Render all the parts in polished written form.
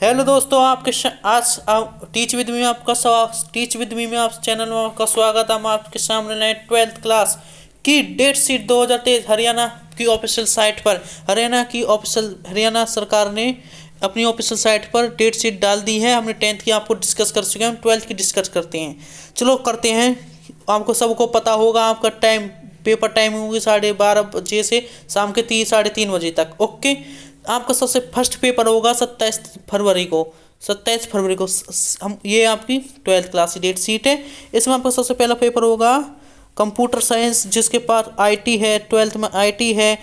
Hello दोस्तों, आज teach with me में आप चैनल में आपका स्वागत है। हम आपके सामने नए 12th क्लास की डेट शीट 2023 हरियाणा की ऑफिशियल साइट पर हरियाणा सरकार ने अपनी ऑफिशियल साइट पर डेट शीट डाल दी है। हमने 10th की आपको डिस्कस कर चुके हैं, हम 12th की डिस्कस करते हैं। चलो करते हैं। आपको सबको पता होगा आपका पेपर टाइमिंग होगी 12:30 बजे से शाम के 3-3:30 बजे तक। ओके, आपका सबसे फर्स्ट पेपर होगा 27 फरवरी को हम ये आपकी 12th क्लास की डेट शीट है। इसमें आपका सबसे पहला पेपर होगा कंप्यूटर साइंस, जिसके पास आईटी है, 12th में आईटी है।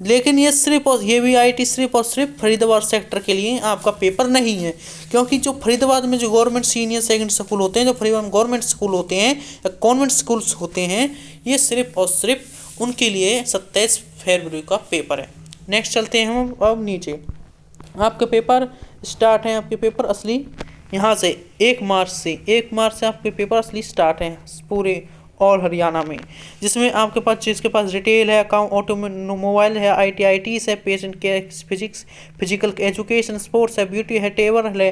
लेकिन ये भी आईटी सिर्फ और सिर्फ फरीदाबाद सेक्टर के लिए आपका पेपर नहीं है, क्योंकि जो फरीदाबाद में जो गवर्नमेंट सीनियर सेकेंडरी स्कूल होते हैं, जो फरीदाबाद में गवर्नमेंट स्कूल होते हैं या कॉन्वेंट स्कूल्स होते हैं, ये सिर्फ और सिर्फ उनके लिए 27 फरवरी का पेपर है। नेक्स्ट चलते हैं हम अब नीचे। आपके पेपर स्टार्ट हैं, आपके पेपर असली यहाँ से 1 मार्च से आपके पेपर असली स्टार्ट हैं पूरे ऑल हरियाणा में, जिसमें आपके पास जिसके पास रिटेल है, अकाउंट, ऑटोमोबाइल है, आईटी है, patient care, physical education, sports है, ब्यूटी है, टेबर है,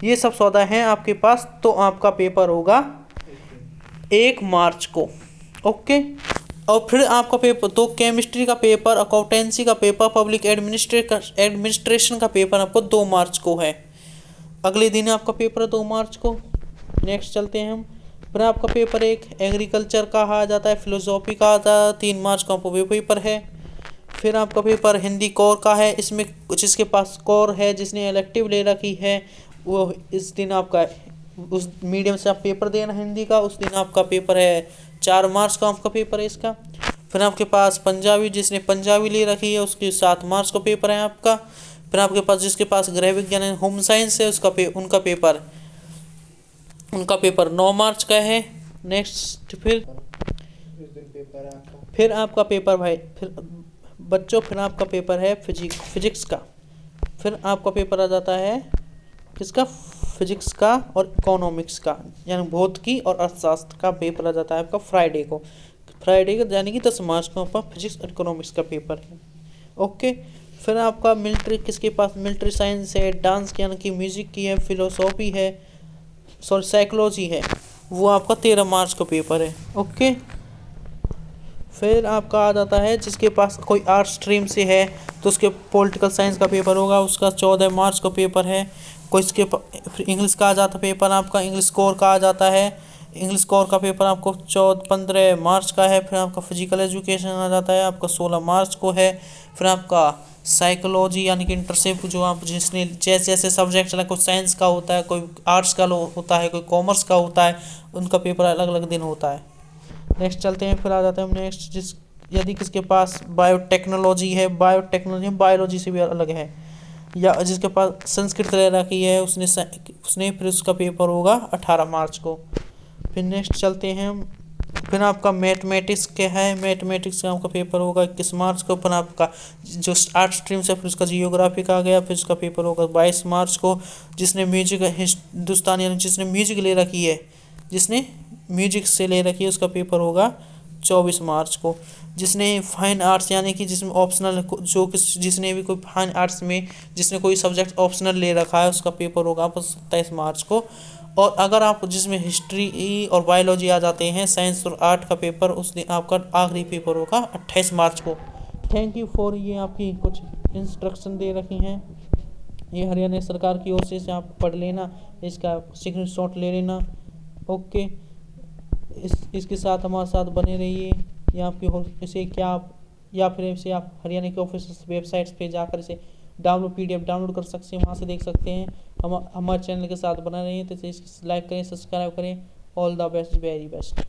ये सब सौदा हैं आपके पास। तो आपका पेपर होगा 1 मार्च को। ओके, और फिर आपका पेपर तो केमिस्ट्री का पेपर, अकाउंटेंसी का पेपर, पब्लिक एडमिनिस्ट्रेशन का पेपर आपको 2 मार्च को है। अगले दिन आपका पेपर है 2 मार्च को। नेक्स्ट चलते हैं हम। फिर आपका पेपर एक एग्रीकल्चर का आ जाता है, फिलोसॉफी का आता है, 3 मार्च का पेपर है। फिर आपका पेपर हिंदी कोर का है। इसमें जिसके पास कोर है, जिसने इलेक्टिव ले रखी है, वो इस दिन आपका उस मीडियम से आप पेपर देना हिंदी का, उस दिन आपका पेपर है 4 मार्च का आपका पेपर है इसका। फिर आपके पास पंजाबी, जिसने पंजाबी ले रखी है, उसकी 7 मार्च को पेपर है आपका। फिर आपके पास जिसके पास गृह विज्ञान होम साइंस है, उनका पेपर 9 मार्च का है। नेक्स्ट फिर आपका पेपर फिर आपका पेपर है फिजिक्स का। फिर आपका पेपर आ जाता है किसका, फिजिक्स का और इकोनॉमिक्स का, यानी भौतिकी और अर्थशास्त्र का पेपर आ जाता है आपका फ्राइडे को यानी कि 10 मार्च को आपका फिजिक्स और इकोनॉमिक्स का पेपर है। ओके, फिर आपका किसके पास मिलिट्री साइंस है, डांस यानी कि म्यूजिक की है, फिलोसॉफी है, साइकोलॉजी है, वो आपका 13 मार्च को पेपर है। ओके, फिर आपका आ जाता है जिसके पास कोई आर्ट स्ट्रीम से है तो उसके पॉलिटिकल साइंस का पेपर होगा, उसका 14 मार्च को पेपर है। कोई इसके फिर इंग्लिश का आ जाता है पेपर आपका, इंग्लिश कोर का आ जाता है, इंग्लिश कोर का पेपर आपको 15 मार्च का है। फिर आपका फिजिकल एजुकेशन आ जाता है आपका 16 मार्च को है। फिर आपका साइकोलॉजी यानी कि इंटरशिप, जो आप जिसने जैसे जैसे सब्जेक्ट चला, कोई साइंस का होता है, कोई आर्ट्स का होता है, कोई कॉमर्स का होता है, उनका पेपर अलग अलग दिन होता है। नेक्स्ट चलते हैं। फिर आ जाते हैं हम नेक्स्ट, यदि किसके पास बायोलॉजी से भी अलग है, या जिसके पास संस्कृत ले रखी है, उसने फिर उसका पेपर होगा 18 मार्च को। फिर नेक्स्ट चलते हैं हम। फिर आपका मैथमेटिक्स का है, मैथमेटिक्स का आपका पेपर होगा 21 मार्च को। फिर आपका जो आर्ट स्ट्रीम से फिर उसका जियोग्राफी का आ गया, फिर उसका पेपर होगा 22 मार्च को। जिसने म्यूजिक ले रखी है, जिसने म्यूजिक से ले रखी है, उसका पेपर होगा 24 मार्च को। जिसने फाइन आर्ट्स यानी कि जिसमें ऑप्शनल जिसने भी कोई फाइन आर्ट्स में जिसने कोई सब्जेक्ट ऑप्शनल ले रखा है, उसका पेपर होगा आपको 27 मार्च को। और अगर आप जिसमें हिस्ट्री और बायोलॉजी आ जाते हैं, साइंस और आर्ट का पेपर, उस दिन आपका आखिरी पेपर होगा 28 मार्च को। थैंक यू फॉर ये आपकी कुछ इंस्ट्रक्शन दे रखी हैं, ये हरियाणा सरकार की ओर से आप पढ़ लेना, इसका स्क्रीनशॉट ले लेना। ओके, इसके साथ हमारे साथ बने रहिए। या फिर इसे आप हरियाणा की ऑफिशियल वेबसाइट्स पे जाकर इसे PDF डाउनलोड कर सकते हैं, वहाँ से देख सकते हैं। हम हमारे चैनल के साथ बना रहे हैं, तो इसे लाइक करें, सब्सक्राइब करें। All the best, very best.